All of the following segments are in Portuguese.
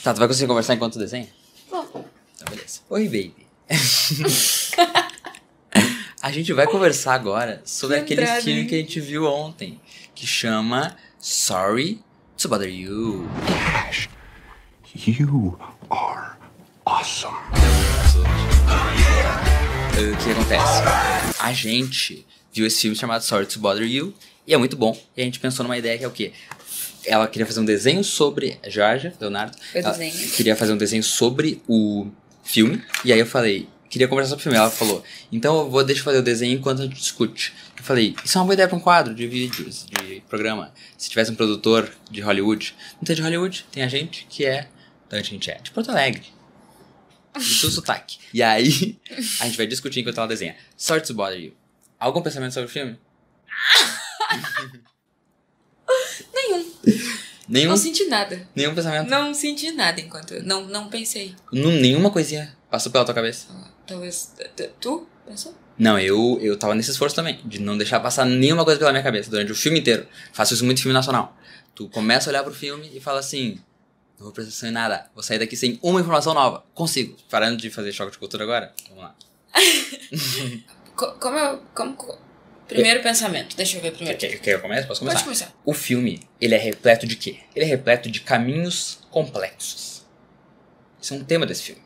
Tá, tu vai conseguir conversar enquanto desenha? Bom. Então, beleza. Oi, baby. A gente vai conversar agora sobre aquele filme que a gente viu ontem, que chama Sorry to Bother You. Ash, you are awesome. O que acontece? A gente viu esse filme chamado Sorry to Bother You, e é muito bom, e a gente pensou numa ideia que é o quê? Ela queria fazer um desenho sobre... Georgia, Leonardo. Ela queria fazer um desenho sobre o filme, e aí eu falei... Queria conversar sobre o filme. Ela falou, então deixa eu fazer o desenho enquanto a gente discute. Eu falei, isso é uma boa ideia pra um quadro de vídeos, de programa. Se tivesse um produtor de Hollywood. Não tem de Hollywood, tem a gente que é... Então a gente é de Porto Alegre. Do seu sotaque. E aí, a gente vai discutir enquanto ela desenha. Sorry to Bother You. Algum pensamento sobre o filme? Nenhum? Não senti nada. Nenhum pensamento? Não senti nada enquanto... Não pensei. Nenhuma coisinha passou pela tua cabeça? Talvez... Tu pensou? Não, eu tava nesse esforço também. De não deixar passar nenhuma coisa pela minha cabeça durante o filme inteiro. Faço isso muito em filme nacional. Tu começa a olhar pro filme e fala assim... Não vou prestar atenção em nada. Vou sair daqui sem uma informação nova. Consigo. Parando de fazer choque de cultura agora. Vamos lá. Primeiro pensamento. Deixa eu ver primeiro. Quer que eu comece? Posso começar? Pode começar. O filme, ele é repleto de quê? Ele é repleto de caminhos complexos. Isso é um tema desse filme.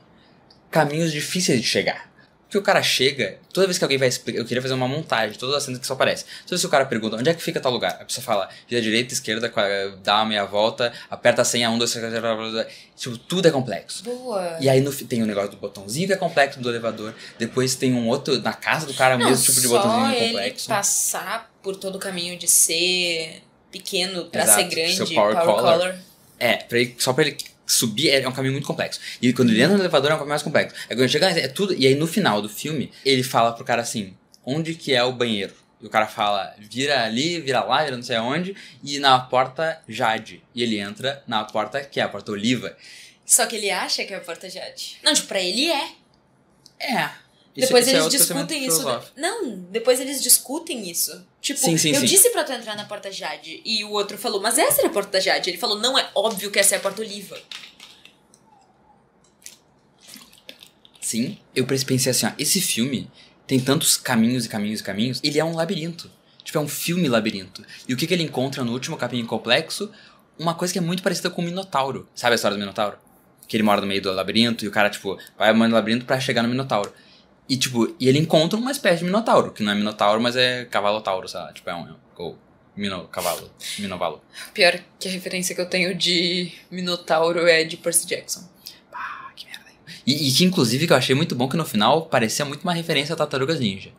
Caminhos difíceis de chegar. Porque o cara chega, toda vez que alguém vai explicar... Eu queria fazer uma montagem de todas as cenas que só aparecem. Toda vez que o cara pergunta, onde é que fica tal lugar? A pessoa fala, gira direita, esquerda, dá uma meia volta, aperta a senha, 1, 2, 3, 4, tipo, tudo é complexo. Boa. E aí tem um negócio do botãozinho que é complexo do elevador. Depois tem um outro, na casa do cara, o mesmo tipo de botãozinho complexo. Só ele passar por todo o caminho de ser pequeno pra Exato, ser grande, seu power color. Só pra ele subir é um caminho muito complexo. E quando ele entra no elevador é um caminho mais complexo. Aí quando ele chega é tudo. E aí no final do filme, ele fala pro cara assim, onde que é o banheiro? E o cara fala, vira ali, vira lá, vira não sei aonde. E na porta Jade. E ele entra na porta que é a porta Oliva. Só que ele acha que é a porta Jade. Não, tipo, pra ele é. É. Depois eles discutem isso. Não, depois eles discutem isso. Tipo, sim. Disse pra tu entrar na porta Jade. E o outro falou, mas essa era a porta Jade. Ele falou, não, é óbvio que essa é a porta Oliva. Sim, eu pensei assim, ó, esse filme tem tantos caminhos e caminhos e caminhos, ele é um labirinto. Tipo, é um filme labirinto. E o que ele encontra no último caminho complexo? Uma coisa que é muito parecida com o Minotauro. Sabe a história do Minotauro? Que ele mora no meio do labirinto e o cara, tipo, vai no labirinto pra chegar no Minotauro. E, tipo, ele encontra uma espécie de Minotauro, que não é Minotauro, mas é Cavalo-tauro, sei lá. Tipo, Cavalo, Minovalo. Pior que a referência que eu tenho de Minotauro é de Percy Jackson. Pá, que merda. E que, inclusive, que eu achei muito bom que no final parecia muito uma referência a Tartarugas Ninja.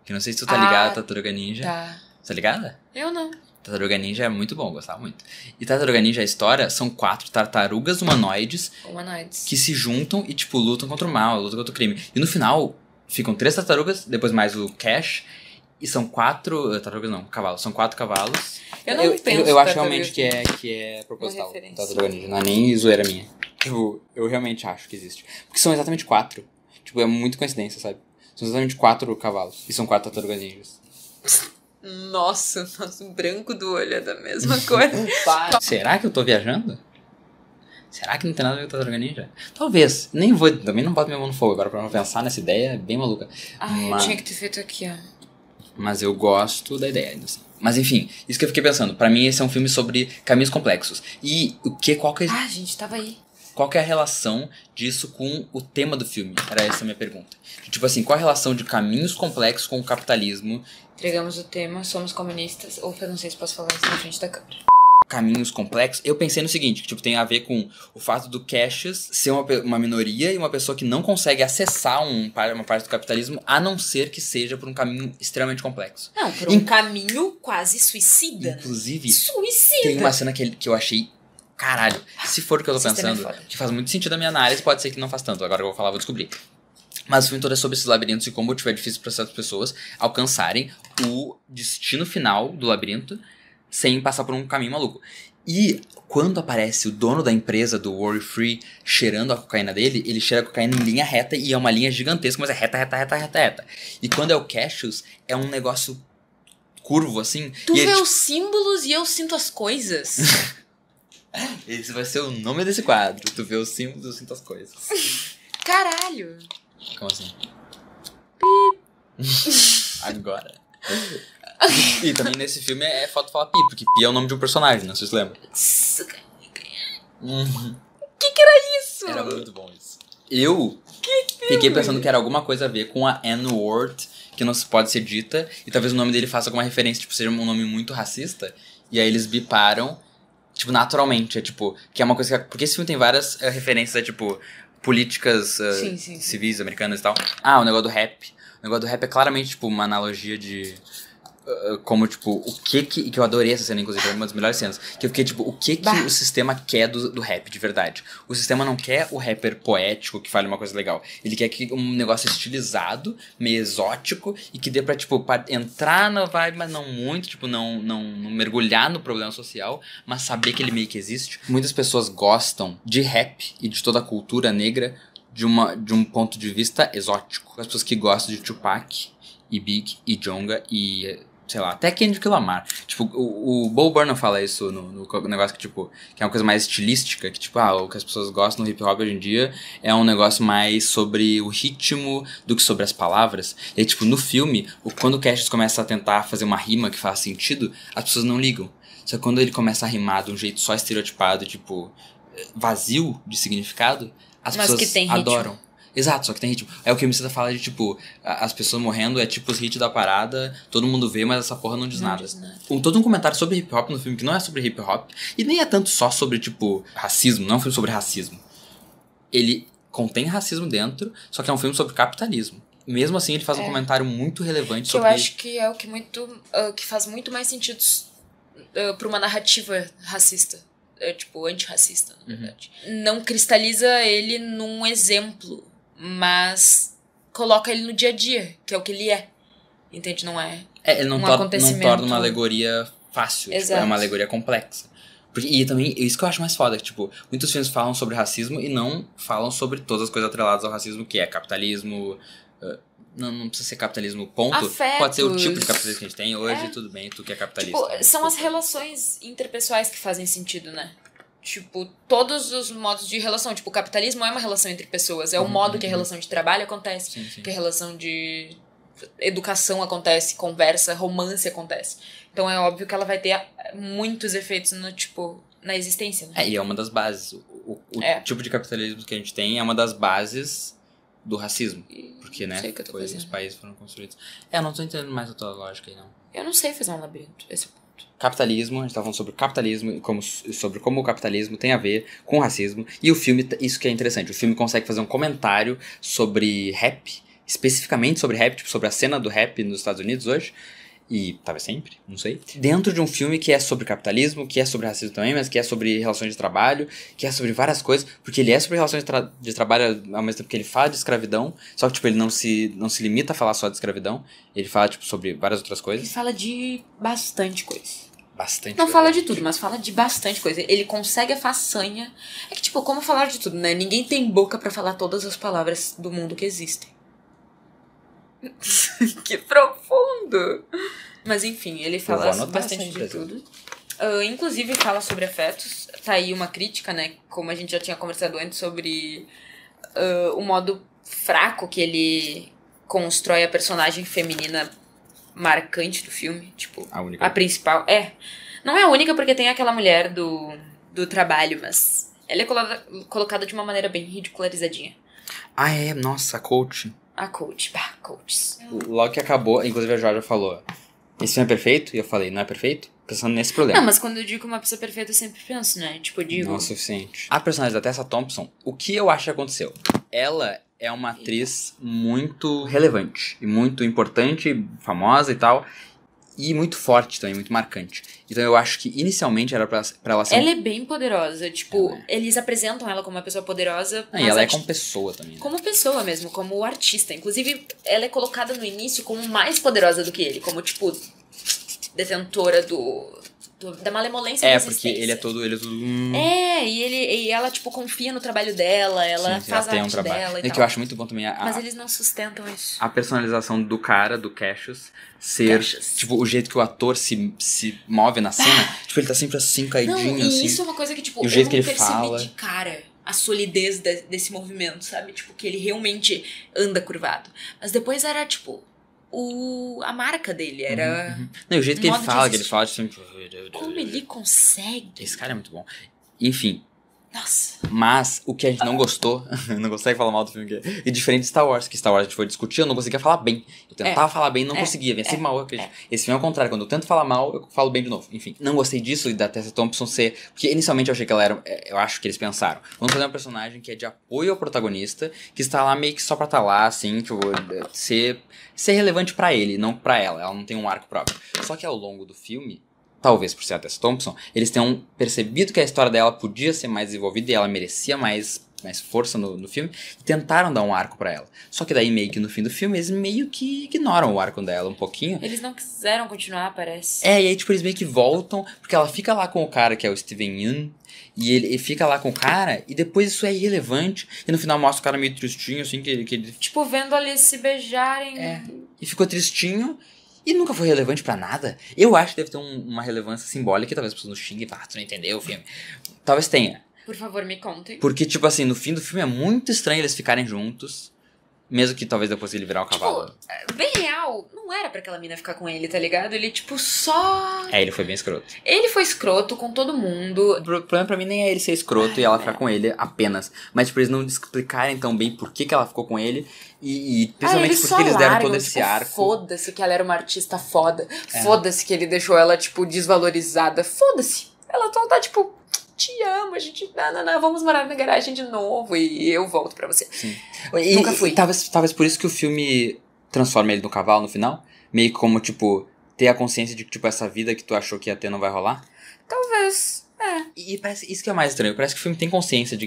Que não sei se tu tá ligado a Tartaruga Ninja. Tá. Tá ligada? Eu não. Tartaruga Ninja é muito bom, gostava muito. E Tartaruga Ninja, a história, são 4 tartarugas humanoides que se juntam e, tipo, lutam contra o mal, lutam contra o crime. E no final, ficam 3 tartarugas, depois mais o Cash, e são 4... Tartarugas não, cavalos. São 4 cavalos. Eu acho realmente que é proposital. Tartaruga Ninja, não é nem zoeira minha. Eu realmente acho que existe. Porque são exatamente 4. Tipo, é muito coincidência, sabe? São exatamente 4 cavalos. E são 4 tartarugas ninjas. Nossa, o branco do olho é da mesma cor. Será que eu tô viajando? Será que não tem nada a ver com Tartaruga Ninja? Talvez. Também não boto minha mão no fogo agora pra não pensar nessa ideia bem maluca. Eu tinha que ter feito aqui, ó. Mas eu gosto da ideia ainda assim. Mas enfim, isso que eu fiquei pensando. Pra mim esse é um filme sobre caminhos complexos. E qual que é... gente, tava aí. Qual que é a relação disso com o tema do filme? Era essa a minha pergunta. Tipo assim, qual a relação de caminhos complexos com o capitalismo? Entregamos o tema, somos comunistas. Ou eu não sei se posso falar isso na frente da câmera. Caminhos complexos. Eu pensei no seguinte, que tipo, tem a ver com o fato do Cassius ser uma minoria e uma pessoa que não consegue acessar uma parte do capitalismo, a não ser que seja por um caminho extremamente complexo. Não, por um caminho quase suicida. Inclusive, suicida. Tem uma cena que eu achei... Caralho, se for o que eu tô pensando, que faz muito sentido na minha análise, pode ser que não faz tanto. Agora eu vou falar, vou descobrir. Mas o filme todo é sobre esses labirintos e como é difícil para certas pessoas alcançarem o destino final do labirinto sem passar por um caminho maluco. E quando aparece o dono da empresa do Worry Free cheirando a cocaína dele, ele cheira a cocaína em linha reta e é uma linha gigantesca, mas é reta. E quando é o Cassius, é um negócio curvo assim. Tu vê os símbolos e eu sinto as coisas. Esse vai ser o nome desse quadro. Tu vê os símbolos, eu sinto as coisas. Caralho. Como assim? Agora. E também nesse filme é foto falar Pi, porque Pi é o nome de um personagem, não sei se lembra. Que era isso? Era muito bom isso. Eu fiquei pensando que era alguma coisa a ver com a N-word, que não se pode ser dita, e talvez o nome dele faça alguma referência, tipo, seja um nome muito racista, e aí eles biparam, tipo, naturalmente, tipo, que é uma coisa que... Porque esse filme tem várias referências a, tipo, políticas civis americanas e tal. O negócio do rap. O negócio do rap é claramente, tipo, uma analogia de... como, tipo, o que eu adorei essa cena, inclusive, é uma das melhores cenas. Que eu fiquei, tipo, o que o sistema quer do rap, de verdade. O sistema não quer o rapper poético que fale uma coisa legal. Ele quer que um negócio estilizado, meio exótico, e que dê pra, tipo, entrar na vibe, mas não muito, tipo, não mergulhar no problema social, mas saber que ele meio que existe. Muitas pessoas gostam de rap e de toda a cultura negra de um ponto de vista exótico. As pessoas que gostam de Tupac e Big e Djonga e... sei lá, até Kendrick Lamar. Tipo, o Bo Burnham fala isso no negócio que, tipo, que é uma coisa mais estilística, que, tipo, o que as pessoas gostam no hip hop hoje em dia é um negócio mais sobre o ritmo do que sobre as palavras. E aí, tipo, no filme, quando o Cassius começa a tentar fazer uma rima que faz sentido, as pessoas não ligam. Só que quando ele começa a rimar de um jeito só estereotipado, tipo, vazio de significado, as pessoas que tem adoram. ritmo. Exato, só que tem ritmo. É o que o MC fala de, tipo, as pessoas morrendo é tipo os hits da parada, todo mundo vê, mas essa porra não diz nada. Todo um comentário sobre hip hop no filme que não é sobre hip hop, e nem é tanto só sobre, tipo, racismo, não é um filme sobre racismo. Ele contém racismo dentro, só que é um filme sobre capitalismo. Mesmo assim, ele faz um comentário muito relevante sobre... Eu acho que é o que que faz muito mais sentido pra uma narrativa racista. Tipo, antirracista, na verdade. Não cristaliza ele num exemplo, mas coloca ele no dia a dia, que é o que ele é. Entende? Não é ele não torna uma alegoria fácil. Tipo, é uma alegoria complexa. E também, isso que eu acho mais foda, que, tipo, muitos filmes falam sobre racismo e não falam sobre todas as coisas atreladas ao racismo, que é capitalismo... Não precisa ser capitalismo, ponto. Afetos. Pode ser o tipo de capitalismo que a gente tem hoje, tudo bem, tu que é capitalista. Tipo, são as relações interpessoais que fazem sentido, né? Tipo, todos os modos de relação. Tipo, o capitalismo é uma relação entre pessoas. É o modo que a relação de trabalho acontece. Sim. Que a relação de educação acontece, conversa, romance acontece. Então é óbvio que ela vai ter muitos efeitos na existência, né? E é uma das bases. O tipo de capitalismo que a gente tem é uma das bases do racismo. Porque, né, os países foram construídos. Eu não tô entendendo mais a tua lógica aí, não. Eu não sei fazer um labirinto, esse é o ponto. Capitalismo, a gente tá falando sobre capitalismo e sobre como o capitalismo tem a ver com o racismo. E o filme, isso que é interessante, o filme consegue fazer um comentário sobre rap, especificamente sobre rap, tipo, sobre a cena do rap nos Estados Unidos hoje. E talvez sempre, não sei. Dentro de um filme que é sobre capitalismo, que é sobre racismo também, mas que é sobre relações de trabalho, que é sobre várias coisas, porque ele é sobre relações de trabalho ao mesmo tempo que ele fala de escravidão, só que, tipo, ele não se limita a falar só de escravidão, ele fala, tipo, sobre várias outras coisas. Ele fala de bastante coisa. Bastante Não coisa. fala de tudo, mas fala de bastante coisa. Ele consegue a façanha. É que, tipo, como falar de tudo, né? Ninguém tem boca pra falar todas as palavras do mundo que existem. Que profundo! Mas enfim, ele fala bastante de tudo. Inclusive fala sobre afetos. Tá aí uma crítica, né? Como a gente já tinha conversado antes sobre o modo fraco que ele constrói a personagem feminina marcante do filme. Tipo, a principal. Não é a única porque tem aquela mulher do trabalho, mas ela é colocada de uma maneira bem ridicularizadinha. Nossa, a coach. A coach, coaches. Logo que acabou, inclusive a Jorge falou, esse filme é perfeito? E eu falei, não é perfeito? Pensando nesse problema. Não, mas quando eu digo uma pessoa perfeita, eu sempre penso, né? Tipo, eu digo... Não é o suficiente. A personagem da Tessa Thompson, o que eu acho que aconteceu? Ela é uma atriz muito relevante, e muito importante, famosa e tal, e muito forte também, muito marcante. Então eu acho que inicialmente era pra ela ser... Ela é bem poderosa, tipo, eles apresentam ela como uma pessoa poderosa... E ela é como pessoa também, né? Como pessoa mesmo, como artista. Inclusive, ela é colocada no início como mais poderosa do que ele, como, tipo... detentora da malemolência da resistência. Porque ele é todo... E ela, tipo, confia no trabalho dela, ela faz a arte dela e tal. Que eu acho muito bom também. Mas eles não sustentam isso. A personalização do cara, do Cassius, ser... Tipo, o jeito que o ator se move na cena. Tipo, ele tá sempre assim, caidinho, não, assim. E isso é uma coisa que, tipo, o jeito que ele percebi fala. de cara a solidez desse movimento, sabe? Tipo, que ele realmente anda curvado. Mas depois era, tipo... a marca dele era... Não, o jeito que ele fala, assim... Como ele consegue? Esse cara é muito bom. Enfim. Nossa. Mas o que a gente não gostou, não consegue falar mal do filme, e diferente de Star Wars, que Star Wars a gente foi discutir, eu não conseguia falar bem. Eu tentava falar bem e não conseguia, vinha sempre mal. Esse filme é o contrário, quando eu tento falar mal, eu falo bem de novo. Enfim, não gostei disso e da Tessa Thompson ser... Porque inicialmente eu achei que ela era... Eu acho que eles pensaram, vamos fazer uma personagem que é de apoio ao protagonista, que está lá meio que só pra estar lá, assim, tipo, ser relevante pra ele, não pra ela. Ela não tem um arco próprio. Só que ao longo do filme... Talvez por ser a Tessa Thompson, eles tenham percebido que a história dela podia ser mais desenvolvida e ela merecia mais força no filme, e tentaram dar um arco pra ela. Só que daí, meio que no fim do filme, eles meio que ignoram o arco dela um pouquinho. Eles não quiseram continuar, parece. E aí, tipo, eles meio que voltam, porque ela fica lá com o cara, que é o Steven Yeun, e ele fica lá com o cara, e depois isso é irrelevante, e no final mostra o cara meio tristinho, assim, que ele... Tipo, vendo eles se beijarem. E ficou tristinho... E nunca foi relevante pra nada. Eu acho que deve ter uma relevância simbólica, talvez as pessoas não xinguem e falem, tu não entendeu o filme. Talvez tenha. Por favor, me contem. Porque, tipo assim, no fim do filme é muito estranho eles ficarem juntos. Mesmo que talvez depois ele virar um cavalo. Tipo, bem real, não era pra aquela mina ficar com ele, tá ligado? Ele, tipo, só... Ele foi bem escroto. Ele foi escroto com todo mundo. O problema pra mim nem é ele ser escroto e ela ficar com ele apenas. Mas, tipo, eles não explicarem tão bem por que ela ficou com ele. E principalmente porque eles deram todo esse arco. Foda-se que ela era uma artista foda. Foda-se que ele deixou ela, tipo, desvalorizada. Foda-se. Ela tá, tipo... Te amo, a gente... Não, vamos morar na garagem de novo e eu volto pra você. Sim. Nunca fui. Talvez por isso que o filme transforma ele no cavalo no final. Meio como, tipo, ter a consciência de que, tipo, essa vida que tu achou que ia ter não vai rolar. Talvez. E parece, isso que é o mais estranho. Parece que o filme tem consciência de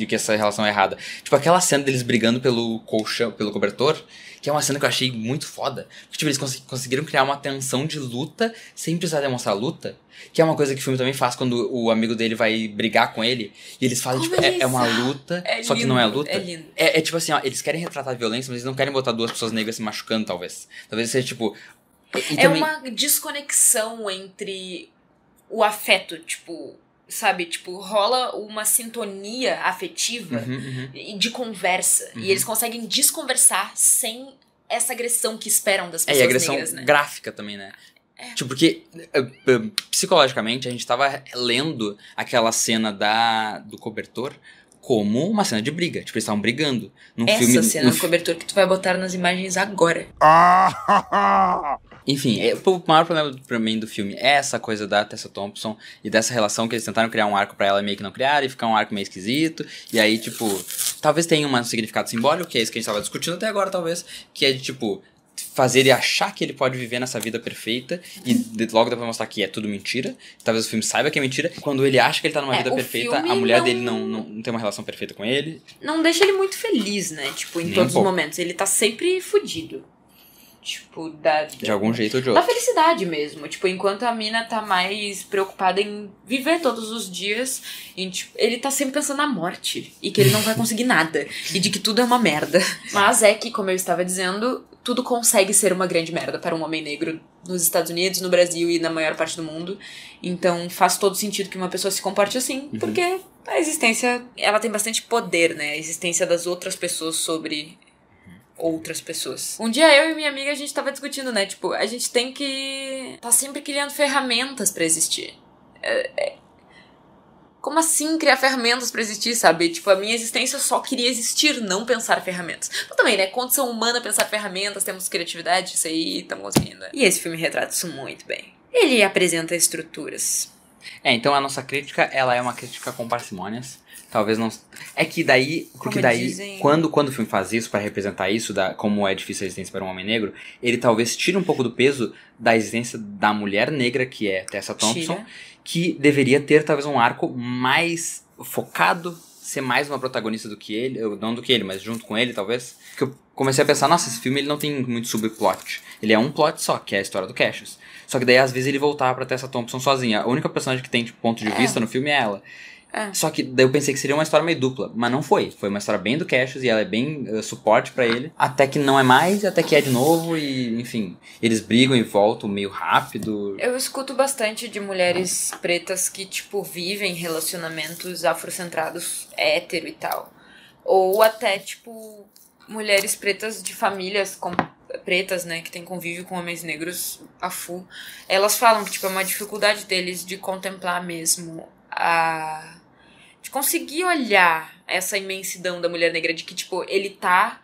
que essa relação é errada. Tipo, aquela cena deles brigando pelo colchão, pelo cobertor, que é uma cena que eu achei muito foda. Porque, tipo, eles conseguiram criar uma tensão de luta sem precisar demonstrar luta. Que é uma coisa que o filme também faz quando o amigo dele vai brigar com ele. E eles falam, tipo, é uma luta, só que não é luta. É lindo. É tipo assim, ó, eles querem retratar a violência, mas eles não querem botar duas pessoas negras se machucando, talvez. Talvez seja, tipo... também... uma desconexão entre o afeto, tipo... Sabe, tipo, rola uma sintonia afetiva e de conversa. E eles conseguem desconversar sem essa agressão que esperam das pessoas negras, né? E agressão gráfica também, né? Tipo, porque psicologicamente a gente tava lendo aquela cena do cobertor como uma cena de briga. Tipo, eles estavam brigando. Essa cena do cobertor que tu vai botar nas imagens agora. Enfim, o maior problema pra mim do filme é essa coisa da Tessa Thompson e dessa relação que eles tentaram criar um arco pra ela meio que não criaram e ficar um arco meio esquisito. E aí, tipo, talvez tenha um significado simbólico, que é isso que a gente tava discutindo até agora, talvez, que é de, tipo, fazer ele achar que ele pode viver nessa vida perfeita e logo depois mostrar que é tudo mentira. Talvez o filme saiba que é mentira. Quando ele acha que ele tá numa vida perfeita, a mulher dele não tem uma relação perfeita com ele. Não deixa ele muito feliz, né? Tipo, em todos os momentos. Ele tá sempre fudido. Tipo, de algum jeito ou de outro. Da felicidade mesmo. Tipo, enquanto a mina tá mais preocupada em viver todos os dias, tipo, ele tá sempre pensando na morte. E que ele não vai conseguir nada. E de que tudo é uma merda. Mas é que, como eu estava dizendo, tudo consegue ser uma grande merda para um homem negro nos Estados Unidos, no Brasil e na maior parte do mundo. Então faz todo sentido que uma pessoa se comporte assim. Porque a existência, ela tem bastante poder, né? A existência das outras pessoas sobre... outras pessoas. Um dia eu e minha amiga, a gente tava discutindo, né? Tipo, a gente tem que... tá sempre criando ferramentas pra existir. Como assim criar ferramentas pra existir, sabe? Tipo, a minha existência só queria existir, não pensar ferramentas. Mas também, né? Condição humana, pensar ferramentas, temos criatividade, isso aí, estamos conseguindo. E esse filme retrata isso muito bem. Ele apresenta estruturas. Então a nossa crítica, ela é uma crítica com parcimônias. Talvez não... É que daí... Porque daí, dizem... quando o filme faz isso, pra representar isso, como é difícil a existência para um homem negro, ele talvez tire um pouco do peso da existência da mulher negra, que é Tessa Thompson, que deveria ter talvez um arco mais focado, ser mais uma protagonista do que ele, não do que ele, mas junto com ele, talvez. Que eu comecei a pensar, nossa, esse filme ele não tem muito subplot. Ele é um plot só, que é a história do Cassius. Só que daí, às vezes, ele voltava pra Tessa Thompson sozinha. A única personagem que tem, tipo, ponto de vista no filme é ela. Só que daí eu pensei que seria uma história meio dupla, mas não foi. Foi uma história bem do Cassius e ela é bem suporte pra ele. Até que não é mais, até que é de novo e, enfim, eles brigam e voltam meio rápido. Eu escuto bastante de mulheres pretas que, tipo, vivem relacionamentos afrocentrados, hétero e tal. Ou até, tipo, mulheres pretas de famílias pretas, né, que tem convívio com homens negros, AFU. Elas falam que, tipo, é uma dificuldade deles de contemplar mesmo de conseguir olhar essa imensidão da mulher negra, de que, tipo, ele tá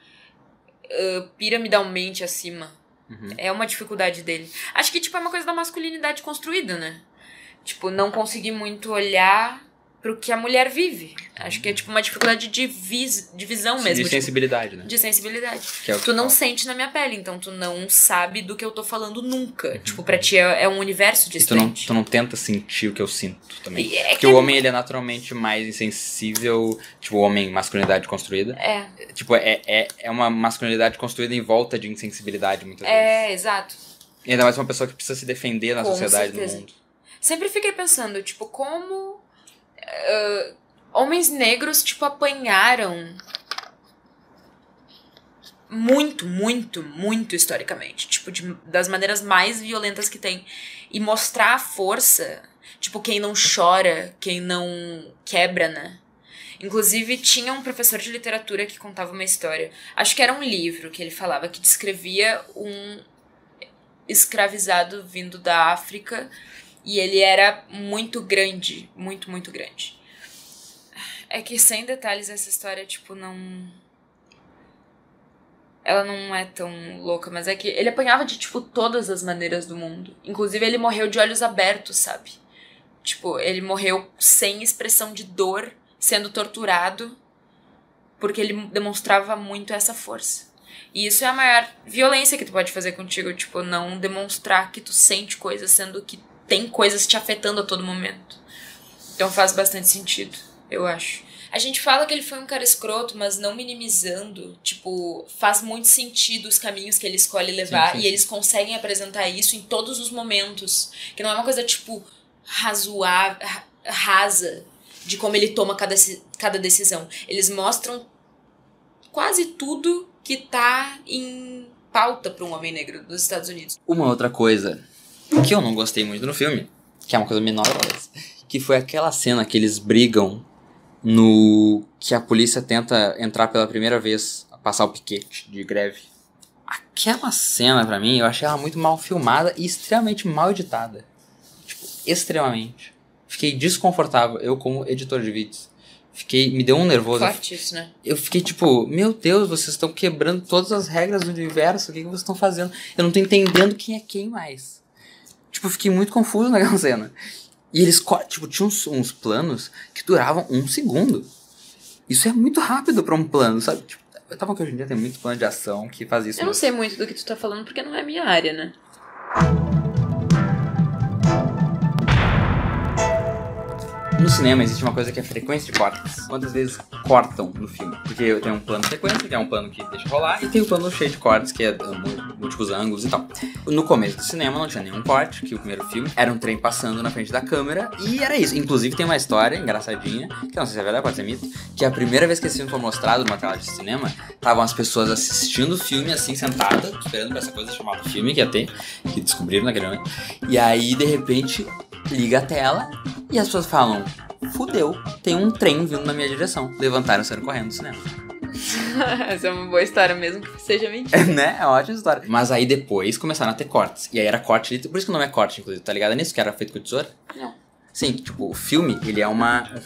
piramidalmente acima. É uma dificuldade dele. Acho que, tipo, é uma coisa da masculinidade construída, né? Tipo, não conseguir muito olhar pro que a mulher vive. Acho que é, tipo, uma dificuldade de visão mesmo. De sensibilidade, né? De sensibilidade. Que é o tu não sente na minha pele, então tu não sabe do que eu tô falando nunca. Tipo, pra ti é um universo distante. E tu não tenta sentir o que eu sinto também. Porque o homem, ele é naturalmente mais insensível, tipo, o homem, masculinidade construída. Tipo, é uma masculinidade construída em volta de insensibilidade, muitas vezes. Exato. E ainda mais uma pessoa que precisa se defender na sociedade, no mundo. Sempre fiquei pensando, tipo, como... homens negros, tipo, apanharam muito, muito, muito historicamente. Tipo, das maneiras mais violentas que tem. E mostrar a força, tipo, quem não chora, quem não quebra, né? Inclusive, tinha um professor de literatura que contava uma história. Acho que era um livro que ele falava, que descrevia um escravizado vindo da África. E ele era muito grande, muito, muito grande. É que, sem detalhes, essa história, tipo, não... Ela não é tão louca, mas é que ele apanhava de, tipo, todas as maneiras do mundo. Inclusive, ele morreu de olhos abertos, sabe? Tipo, ele morreu sem expressão de dor, sendo torturado, porque ele demonstrava muito essa força. E isso é a maior violência que tu pode fazer contigo, tipo, não demonstrar que tu sente coisas, sendo que tem coisas te afetando a todo momento. Então faz bastante sentido, eu acho. A gente fala que ele foi um cara escroto, mas não minimizando. Tipo, faz muito sentido os caminhos que ele escolhe levar. Sim. E eles conseguem apresentar isso em todos os momentos. Que não é uma coisa, tipo, rasa de como ele toma cada decisão. Eles mostram quase tudo que tá em pauta para um homem negro dos Estados Unidos. Uma outra coisa que eu não gostei muito no filme, que é uma coisa menor, que foi aquela cena que eles brigam no que a polícia tenta entrar pela primeira vez, passar o piquete de greve. Aquela cena, pra mim, eu achei ela muito mal filmada e extremamente mal editada. Tipo, extremamente. Fiquei desconfortável, eu como editor de vídeos. Me deu um nervoso. Forte isso, né? Eu fiquei tipo, meu Deus, vocês estão quebrando todas as regras do universo, o que vocês estão fazendo? Eu não tô entendendo quem é quem mais. Tipo, eu fiquei muito confuso naquela cena. E eles, tipo, tinham uns planos que duravam 1 segundo. Isso é muito rápido pra um plano, sabe? Tipo, tá bom que hoje em dia tem muito plano de ação que faz isso. Eu não sei muito do que tu tá falando porque não é minha área, né? No cinema existe uma coisa que é frequência de cortes. Quantas vezes cortam no filme? Porque tem um plano de sequência, que é um plano que deixa rolar, e tem o plano cheio de cortes, que é múltiplos ângulos e tal. No começo do cinema não tinha nenhum corte, que o primeiro filme era um trem passando na frente da câmera, e era isso. Inclusive tem uma história engraçadinha, que eu não sei se é verdade, pode ser mito, que a primeira vez que esse filme foi mostrado numa tela de cinema, estavam as pessoas assistindo o filme assim, sentadas, esperando pra essa coisa chamada filme que ia ter, que descobriram naquele momento. E aí, de repente, liga a tela e as pessoas falam: fudeu, tem um trem vindo na minha direção. Levantaram e saíram correndo do cinema. Essa é uma boa história, mesmo que seja mentira. Né? É uma ótima história. Mas aí depois começaram a ter cortes. E aí era corte, por isso que o nome é corte, inclusive, tá ligado nisso? Que era feito com tesoura? Não. Sim, tipo, o filme, ele é um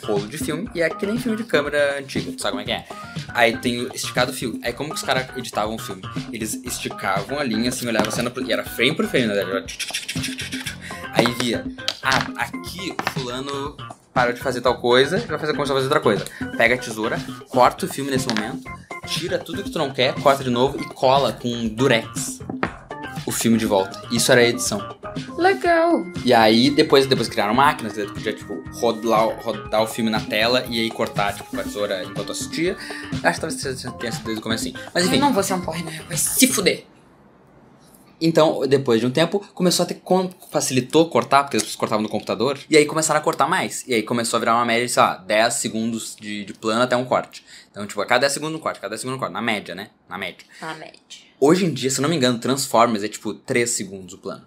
rolo de filme e é que nem filme de câmera antiga, tu sabe como é que é? Aí tem o esticado fio. Aí como que os caras editavam o filme? Eles esticavam a linha, assim, olhavam a cena, e era frame por frame, né? Aí via, aqui o fulano parou de fazer tal coisa, vai começar a fazer outra coisa. Pega a tesoura, corta o filme nesse momento, tira tudo que tu não quer, corta de novo e cola com durex o filme de volta. Isso era a edição. Legal. E aí, depois criaram máquinas, tu podia, tipo, rodar o filme na tela e aí cortar, tipo, com a tesoura enquanto assistia. Acho que talvez tenha sido desde o começo assim. Mas enfim. Eu não vou ser um porre, né? Vai se fuder. Então, depois de um tempo, começou a ter... Facilitou cortar, porque as pessoas cortavam no computador. E aí começaram a cortar mais. E aí começou a virar uma média de, sei lá, 10 segundos de plano até um corte. Então, tipo, a cada 10 segundos um corte, cada 10 segundos um corte. Na média, né? Na média. Hoje em dia, se eu não me engano, Transformers é tipo 3 segundos o plano.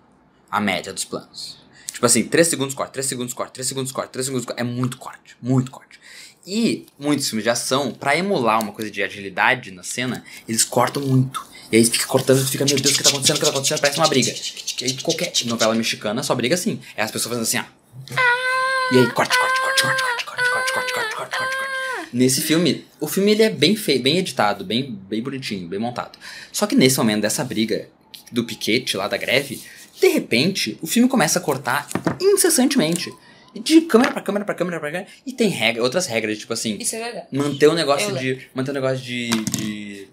A média dos planos. Tipo assim, 3 segundos corte, 3 segundos corte, 3 segundos corte, 3 segundos corte. É muito corte, muito corte. E muitos filmes de ação, pra emular uma coisa de agilidade na cena, eles cortam muito. E aí fica cortando, tu fica, meu Deus, o que tá acontecendo, parece uma briga. E aí qualquer novela mexicana só briga assim. É as pessoas fazendo assim, ó. E aí corte. Nesse filme, o filme ele é bem feio, bem editado, bem bonitinho, bem montado. Só que nesse momento dessa briga do piquete lá da greve, de repente, o filme começa a cortar incessantemente. De câmera pra câmera. E tem outras regras, tipo assim. Isso é verdade. Manter o negócio de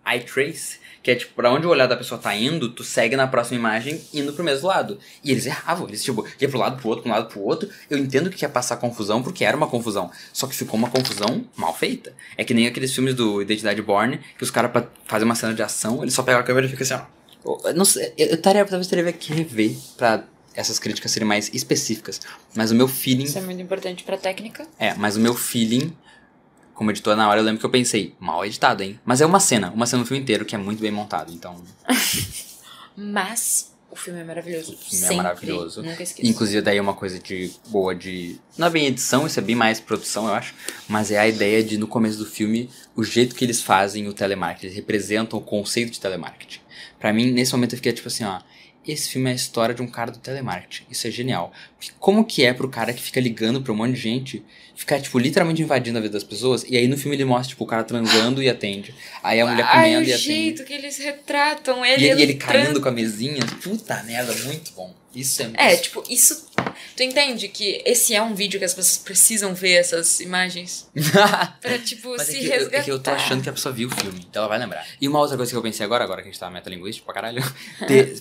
eye trace, que é tipo, pra onde o olhar da pessoa tá indo, tu segue na próxima imagem indo pro mesmo lado. E eles erravam, eles tipo, iam pro lado, pro outro. Eu entendo que quer passar confusão, porque era uma confusão. Só que ficou uma confusão mal feita. É que nem aqueles filmes do Identidade Born, que os caras, pra fazer uma cena de ação, eles só pegam a câmera e ficam assim, ó. Não sei, talvez teria que rever pra essas críticas serem mais específicas. Mas o meu feeling... Isso é muito importante pra técnica. Mas o meu feeling... Como editor, na hora eu lembro que eu pensei, mal editado, hein? Mas é uma cena no filme inteiro que é muito bem montado, então... Mas o filme é maravilhoso. O filme é maravilhoso. Nunca esqueço. Inclusive, daí é uma coisa boa de... Não é bem edição, isso é bem mais produção, eu acho. Mas é a ideia de, no começo do filme, o jeito que eles fazem o telemarketing. Eles representam o conceito de telemarketing. Pra mim, nesse momento, eu fiquei tipo assim, ó... Esse filme é a história de um cara do telemarketing. Isso é genial. Porque como que é pro cara que fica ligando pra um monte de gente, ficar, tipo, literalmente invadindo a vida das pessoas, e aí no filme ele mostra, tipo, o cara transando e atende. Aí a mulher comendo e atende. O jeito que eles retratam ele. E ele caindo com a mesinha. Puta merda, muito bom. Isso tipo, isso... Tu entende que esse é um vídeo que as pessoas precisam ver essas imagens? Pra, tipo, mas se resgatar. É que eu tô achando que a pessoa viu o filme, então ela vai lembrar. E uma outra coisa que eu pensei agora que a gente tá metalinguístico pra caralho,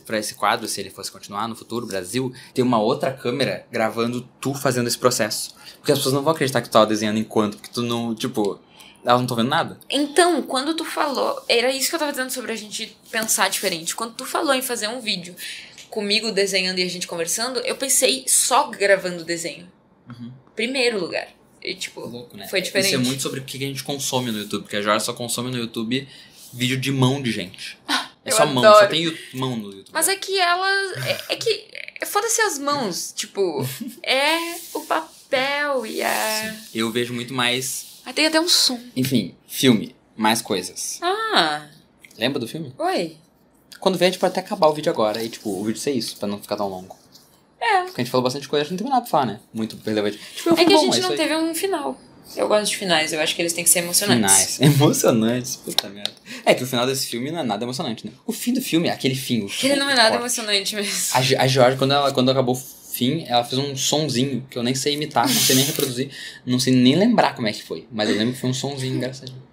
pra esse quadro, se ele fosse continuar no futuro, Brasil, ter uma outra câmera gravando tu fazendo esse processo. Porque as pessoas não vão acreditar que tu tava desenhando enquanto, porque tu não, tipo... Elas não estão vendo nada. Então, quando tu falou... Era isso que eu tava dizendo sobre a gente pensar diferente. Quando tu falou em fazer um vídeo... comigo desenhando e a gente conversando, eu pensei só gravando o desenho. Primeiro lugar. E, tipo, louco, né? Foi diferente. Isso é muito sobre o que a gente consome no YouTube, porque a Jorge só consome no YouTube vídeo de mão de gente. É só mão, só tem mão no YouTube. Mas é que ela... É que... Foda-se as mãos. Tipo, é o papel e a... Sim. Eu vejo muito mais... Tem até um som. Enfim, filme. Mais coisas. Lembra do filme? Oi. Quando vê, a gente pode até acabar o vídeo agora e, tipo, o vídeo ser isso, pra não ficar tão longo. Porque a gente falou bastante coisa, a gente não tem nada pra falar, né? Muito relevante. Tipo, é que a gente não teve um final. Eu gosto de finais, eu acho que eles têm que ser emocionantes. Emocionantes, puta merda. É que o final desse filme não é nada emocionante, né? O fim do filme, aquele fim... Ele não é nada emocionante mesmo. A George, quando acabou o fim, ela fez um sonzinho que eu nem sei imitar, não sei nem reproduzir, não sei nem lembrar como é que foi. Mas eu lembro que foi um sonzinho engraçadinho.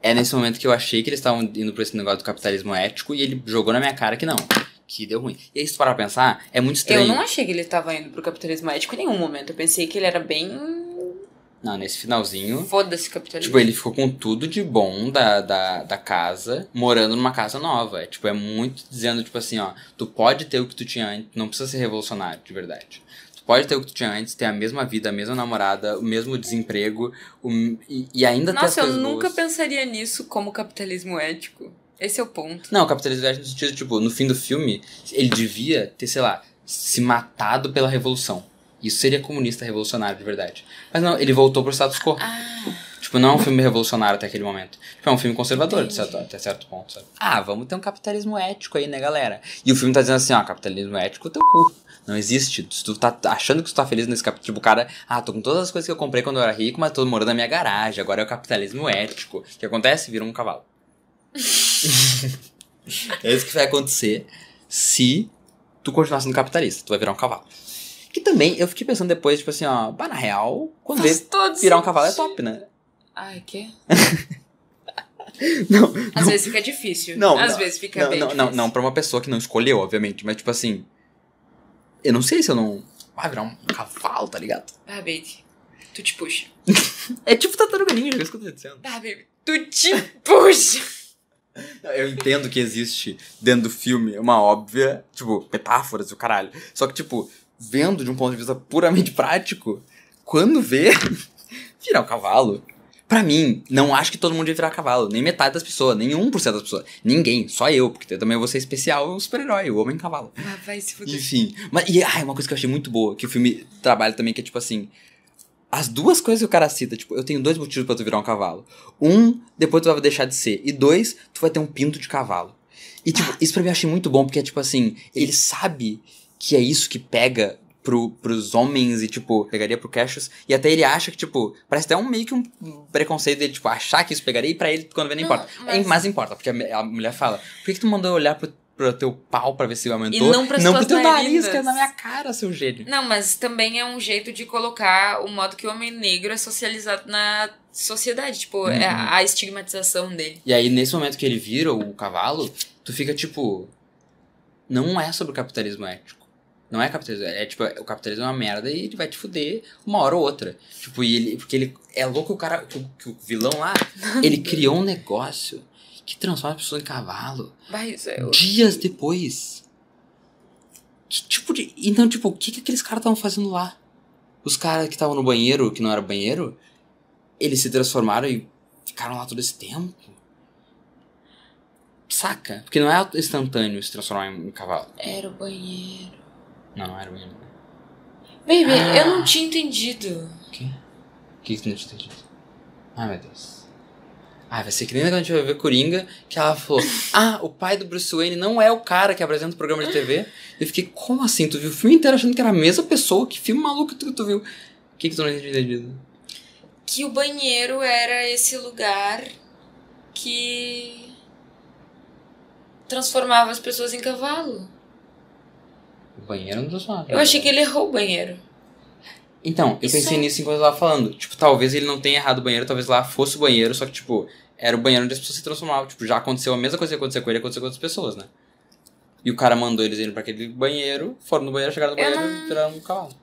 É nesse momento que eu achei que eles estavam indo pra esse negócio do capitalismo ético e ele jogou na minha cara que não, que deu ruim. E aí, se tu parar pra pensar, é muito estranho. Eu não achei que ele tava indo pro capitalismo ético em nenhum momento. Eu pensei que ele era bem... Não, nesse finalzinho... Foda-se capitalismo. Tipo, ele ficou com tudo de bom da casa, morando numa casa nova. Tipo, é muito dizendo, tipo assim, ó, tu pode ter o que tu tinha antes, não precisa ser revolucionário, de verdade. Pode ter o que tu tinha antes, ter a mesma vida, a mesma namorada, o mesmo desemprego, e ainda ter as coisas boas. Nossa, eu nunca pensaria nisso como capitalismo ético. Esse é o ponto. Não, o capitalismo ético no sentido, tipo, no fim do filme, ele devia ter, sei lá, se matado pela revolução. Isso seria comunista revolucionário, de verdade. Mas não, ele voltou pro status quo. Tipo, não é um filme revolucionário até aquele momento. Tipo, é um filme conservador, até certo ponto, sabe? Vamos ter um capitalismo ético aí, né, galera? E o filme tá dizendo assim, ó, capitalismo ético, teu cu. Não existe. Se tu tá achando que tu tá feliz nesse capitalismo, tipo, o cara, tô com todas as coisas que eu comprei quando eu era rico, mas tô morando na minha garagem, agora é o capitalismo ético. O que acontece? Vira um cavalo. É isso que vai acontecer se tu continuar sendo capitalista. Tu vai virar um cavalo. Que também, eu fiquei pensando depois, tipo assim, ó, na real, quando virar um cavalo é top, né? Ai, que? Não. Às vezes fica difícil. Às vezes fica bem difícil. Não, pra uma pessoa que não escolheu, obviamente, mas tipo assim... Eu não sei se eu não... Vai virar um cavalo, tá ligado? Baby, tu te puxa. É tipo tartaruga ninja, é isso que eu tô dizendo. Baby, tu te puxa. Eu entendo que existe dentro do filme uma óbvia, tipo, metáforas e o caralho. Só que, tipo, vendo de um ponto de vista puramente prático, quando vê, virar um cavalo. Pra mim, não acho que todo mundo ia virar cavalo. Nem metade das pessoas, nem 1% das pessoas. Ninguém, só eu, porque eu também vou ser especial, o super-herói, o homem-cavalo. Ah, vai se fuder. Enfim, uma coisa que eu achei muito boa, que o filme trabalha também, que é tipo assim... As duas coisas que o cara cita, tipo, eu tenho 2 motivos pra tu virar um cavalo. 1, depois tu vai deixar de ser. E 2, tu vai ter um pinto de cavalo. E, tipo, isso pra mim eu achei muito bom, porque é tipo assim, ele sabe que é isso que pega pros homens e, tipo, pegaria pro Cassius. E até ele acha que, tipo, parece até meio que um preconceito dele, tipo, achar que isso pegaria e pra ele, quando vê, não importa. Mas importa, porque a mulher fala, por que tu mandou olhar pro teu pau pra ver se aumentou? E não pro teu nariz, que é na minha cara, seu gênio. Não, mas também é um jeito de colocar o modo que o homem negro é socializado na sociedade. Tipo, é a estigmatização dele. E aí, nesse momento que ele vira o cavalo, tu fica, tipo... Não é sobre o capitalismo ético. Não é capitalismo. É, tipo, o capitalismo é uma merda e ele vai te fuder uma hora ou outra. Tipo, porque ele... É louco o cara... Que o vilão lá, ele criou um negócio... que transforma as pessoas em cavalo. Dias depois. Que tipo de... Então, tipo, o que aqueles caras estavam fazendo lá? Os caras que estavam no banheiro, que não era banheiro, eles se transformaram e ficaram lá todo esse tempo. Saca? Porque não é instantâneo se transformar em cavalo. Era o banheiro. Não era o banheiro. Baby, eu não tinha entendido. O quê? O que tu não tinha entendido? Ai, meu Deus. Vai ser que nem quando a gente vai ver Coringa, que ela falou, o pai do Bruce Wayne não é o cara que apresenta o programa de TV. Eu fiquei, como assim? Tu viu o filme inteiro achando que era a mesma pessoa? Que filme maluco que tu viu? O que tu não tinha entendido? Que o banheiro era esse lugar que transformava as pessoas em cavalo. O banheiro não transformava. Eu achei que ele errou o banheiro. Então, eu pensei nisso enquanto eu tava falando. Tipo, talvez ele não tenha errado o banheiro, talvez lá fosse o banheiro, só que, tipo, era o banheiro onde as pessoas se transformavam. Tipo, já aconteceu a mesma coisa que aconteceu com ele, aconteceu com outras pessoas, né? E o cara mandou eles irem pra aquele banheiro, foram no banheiro, chegaram no banheiro e viraram um cavalo.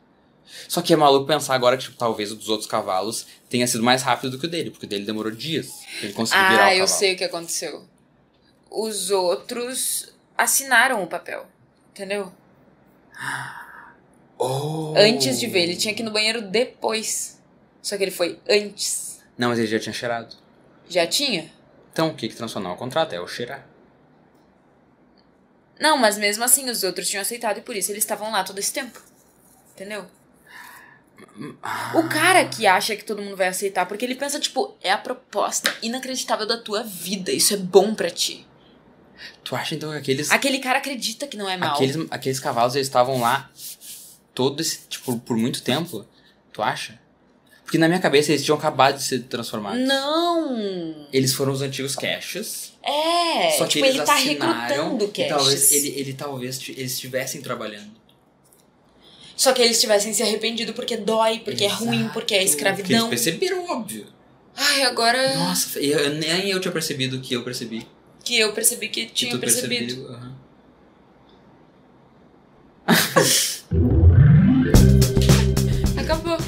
Só que é maluco pensar agora que, tipo, talvez o dos outros cavalos tenha sido mais rápido do que o dele, porque o dele demorou dias pra ele conseguir virar o cavalo. Eu sei o que aconteceu. Os outros assinaram o papel, entendeu? Antes de ver, ele tinha que ir no banheiro depois. Só que ele foi antes. Não, mas ele já tinha cheirado. Já tinha? Então, o que transformou o contrato? É o cheirar. Não, mas mesmo assim, os outros tinham aceitado e por isso eles estavam lá todo esse tempo. Entendeu? O cara que acha que todo mundo vai aceitar, porque ele pensa, tipo, é a proposta inacreditável da tua vida, isso é bom pra ti. Tu acha, então, que aqueles... Aquele cara acredita que não é mal. Aqueles cavalos, eles estavam lá todo esse, tipo, por muito tempo? Tu acha? Porque na minha cabeça eles tinham acabado de ser transformados. Não! Eles foram os antigos Cassius. Só que tipo, ele tá recrutando Cassius. E talvez eles estivessem trabalhando. Só que eles tivessem se arrependido porque dói, porque é ruim, porque é escravidão. Porque eles perceberam, óbvio. Ai, agora... Nossa, nem eu tinha percebido que eu percebi. Que eu percebi que tinha percebido. Acabou.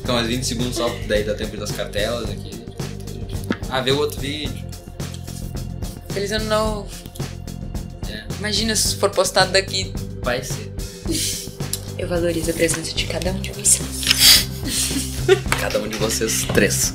Então, mais 20 segundos só, daí dá tempo das cartelas aqui. Vê o outro vídeo. Feliz ano novo. Imagina se for postado daqui. Vai ser. Eu valorizo a presença de cada um de vocês. Cada um de vocês 3.